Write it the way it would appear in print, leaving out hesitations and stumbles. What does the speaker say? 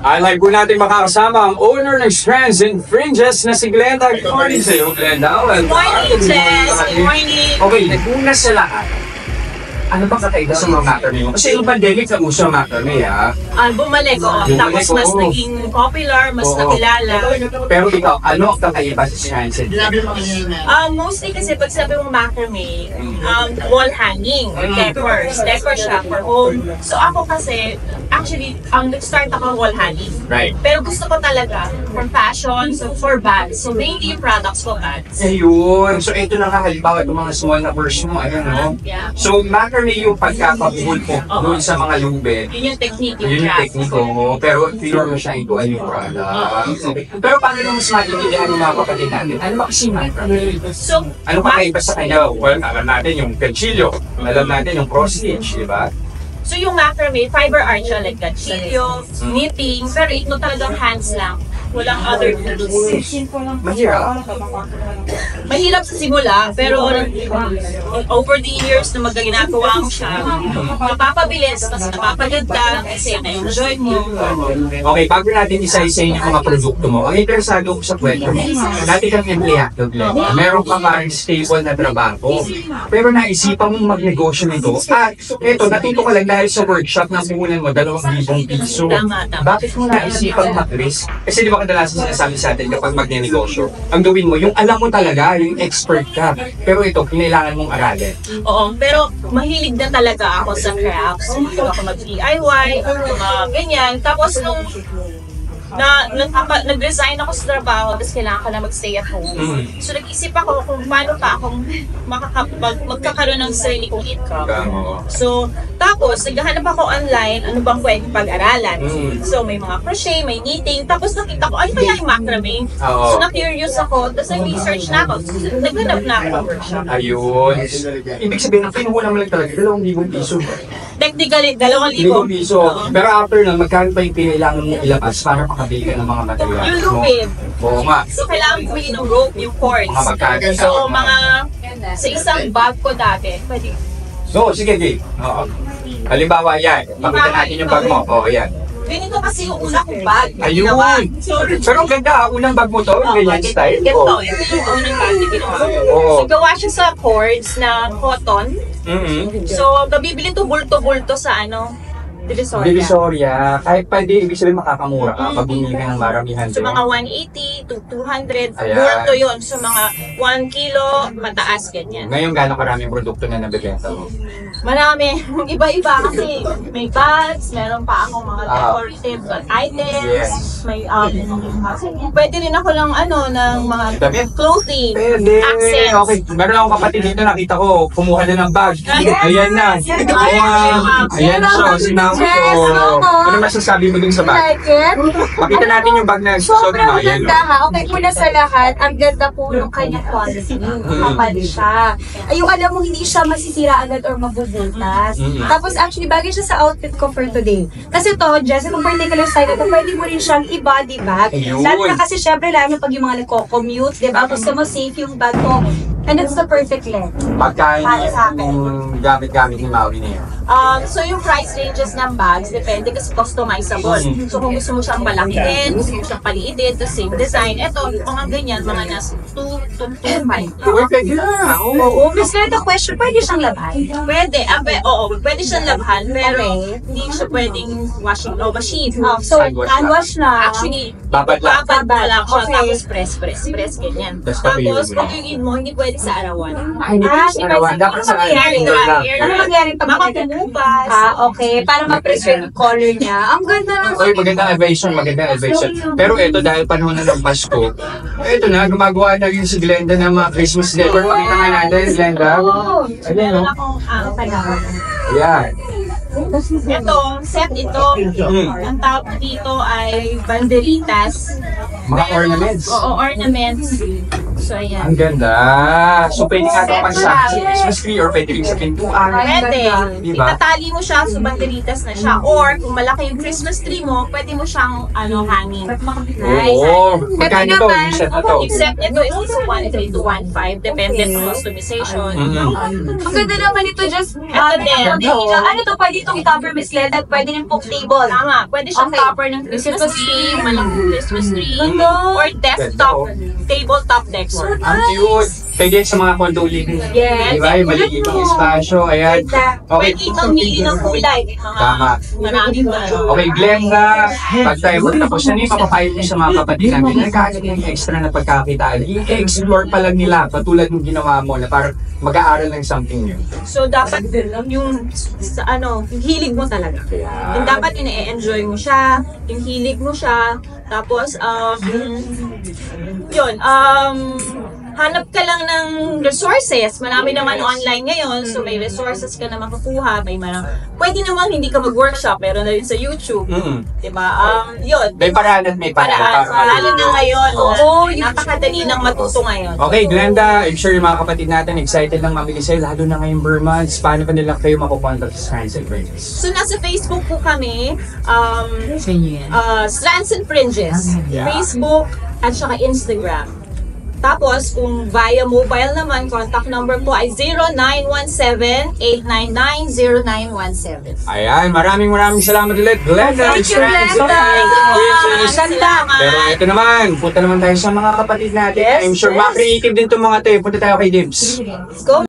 Alay po natin makakasama ang owner ng Strands and Fringes na si Glenda. Good morning sa iyo, Glenda. Good morning, Jess. Good morning. Okay, una sa lahat, ano ba kakaiba sa mga macrame mo? Kasi yung pandemic na uso ang macrame, ha? Bumalik, tapos mas naging popular, mas nakilala. Pero ikaw, ano ang kakaiba sa Strands and Fringes? Mostly kasi pag sabi mong macrame, wall hanging or decor siya for home. So ako kasi, actually, nag-start ako wall hanging. Right. Pero gusto ko talaga from fashion, so for bags. So mainly yung products ko bags. Ayun. So ito na nga, halimbawa itong mga small na purse mo, ayun, no? Yeah. So macrame yung pagkakabuhol po doon sa mga lube. Yun yung technique, Yun yung technique ko, pero figure mo siya into a new product. Okay. Pero paano nung mas maintindihan ng mga kapatid natin? Ano ba kasi macrame? So, Ano kakaiba sa kanya? Well, alam natin yung ganchillo, alam natin yung cross stitch, di ba? So yung macrame, fiber art siya like ganchillo, knitting, pero ito talagang hands lang. Walang other tools. Mahirap. Mahirap sa simula, pero over the years na ginagawa mo siya, napapabilis, mas napapaganda kasi na-enjoy mo. Okay, bago natin isa-isa yung mga produkto mo, ang interesado ko sa kwento mo, dati kang empleyado, Glenda. Meron ka parang stable na trabaho. Pero naisipan mong magnegosyo nito. At eto, natuto ka lang dahil sa workshop na puhunan mo, 2,000 piso. Tama. Bakit mo naisipan mag-risk? Kasi di ba kadalasan sinasabi sa atin kapag magnenegosyo, ang gawin mo, yung alam mo talaga, yung expert ka. Pero ito, kinailangan mong aralin. Oo, pero mahilig na talaga ako sa crafts. Mahilig ako mag-DIY, mga ganyan. Tapos nung nag-resign ako sa trabaho, tapos kailangan ko na mag-stay at home. So nag-isip ako kung paano pa akong magkakaroon ng sarili kong income. So, tapos naghahanap ako online, ano bang pwedeng pag-aralan. So may mga crochet, may knitting, tapos nakita ko, ano kaya yung macrame? So na-curious ako, tapos nag-research na ako. Naghanap na ako ng workshop. Ayun. Ibig sabihin, ang pinuhunan mo lang talaga, 2,000 piso. Technically, 2,000. 2,000 piso. Pero after nun, magkano pa yung kinailangan mong ilabas para makabili ka ng mga materials Yung mo? lupit. Oo nga. So, kailangan bumili ng rope, yung cords. Mga magkano? So, sa isang bag ko dati, pwede. So, sige, Jay. Oo. Halimbawa, yan. Pakita natin yung bag mo. Oo, yan. Ganito kasi yung una kong bag. Ayun! Pero ang ganda, unang bag mo to, ganyan style. Ganito, ito yung unang bag na ginawa. Oo. So, gawa siya sa cords na cotton. So, nabibili to bulto-bulto sa Divisoria. Divisoria, kahit pwede, ibig sabihin makakamura ka pag bumili ka ng maramihan. So, mga 180 to 200, Ayan. bulto yun. So, mga 1 kilo, mataas, ganyan. Ngayon, gano'ng karaming produkto na nabibenta mo? Marami. Iba-iba kasi may bags, meron pa akong mga decorative items. Yes. May pwede rin ako ng ng mga Damit? clothing, Pwede. accents. Okay, meron akong kapatid dito, nakita ko, kumuha na ng bag. Ayan na. Ayan siya, sinama ko. Ano masasabi mo dun sa bag? Like it? Pakita natin yung bag na Sobrang ayan, ganda ha. Okay, una sa lahat, ang ganda po ng kanyang quality. Kapal siya. Ay, yung alam mo, hindi siya masisira agad or mabubultas. Tapos actually, bagay siya sa outfit ko for today. Kasi to, Jess, kung particular style ito, pwede mo rin siyang i-body bag. Ayun. Lalo na kasi syempre, lalo pag yung mga nagko-commute, diba? Gusto mo safe yung bag mo. And it's the perfect length. Pagkain Para sa akin. yung gamit-gamit ni Maui niya. So yung price ranges ng bags, depende kasi customizable. So kung gusto mo siyang palakihin, gusto mo siyang paliitin, the same design. Ito, mga ganyan, mga nasa 2 to 2.5. Perfect na. Oo, Miss Leda, question, pwede siyang laban? Pwede, pwede siyang labhan, pero hindi siya pwedeng washing machine. So, Handwash handwash na. Actually, Babad lang. babad mo lang siya, Okay. tapos press, ganyan. Tapos Tapos, papilin mo pag yung mo, hindi pwede sa arawan. Ay, hindi pa sa arawan. Dapat sa indoor lang. Ano mangyari pag makatumupas? Okay. Para ma-preserve yung color niya. Ang ganda ng... Oy, magandang advice, magandang advice. Pero ito, dahil panahon na ng Pasko, ito na, gumagawa na rin si Glenda ng mga Christmas decor. Makita nga natin, Glenda. Ayan, no? Ayan. Ito, set ito. Ang tawag dito ay banderitas. Mga ornaments. Oo, ornaments. So, ayan. Ang ganda. So, pwede nga ito pang sa Christmas tree or pwede rin sa pintuan. Pwede. Diba? Itatali mo siya, so banderitas na siya. Or, kung malaki yung Christmas tree mo, pwede mo siyang hangin. Oo. Magkano to? Yung set na to? Yung set nito is 1.3 to 1.5. Depende sa customization. Ang ganda naman ito, just, Ito din. ano to, pwede itong i-cover Miss Led at pwede rin pong table. Tama. Pwede siyang Okay. topper ng Christmas tree, malaking Christmas tree, Ganda. or desktop, tabletop decor. Ang cute. Pwede sa mga condo living. Yes. Diba? Yung maliit yung espasyo. Ayan. Okay. Pwede itong hili ng kulay. Tama. Maraming kulay. Okay, Glenda, pag tayo magtapos na niyo, mapapayo niyo sa mga kapatid namin na kahit yung extra na pagkakitaan, i-explore pa lang nila, katulad ng ginawa mo na parang mag-aaral ng something new. So, dapat yung yung hilig mo talaga. Yung dapat yung i-enjoy mo siya, yung hilig mo siya, tapos, hanap ka lang ng resources. Marami naman online ngayon, so may resources ka na makukuha. Pwede naman hindi ka mag-workshop, pero na rin sa YouTube. Diba? Yun. May paraan at may paraan. Lalo na ngayon. Napakadali ng matuto ngayon. Okay, Glenda, I'm sure yung mga kapatid natin excited lang mamili sa'yo, lalo na ngayong Burmans. Paano pa nila kayo makukontact sa Strands and Fringes? So, nasa Facebook po kami, Strands and Fringes. Yeah. Facebook at saka Instagram. Tapos, kung via mobile naman, contact number po ay 0917-899-0917. Ayan, maraming salamat ulit, Glenda. Thank you, Strands and Glenda. Fringes. Salamat. Pero ito naman, punta naman tayo sa mga kapatid natin. I'm sure mga creative din itong mga ito. Punta tayo kay Dibs. Let's go.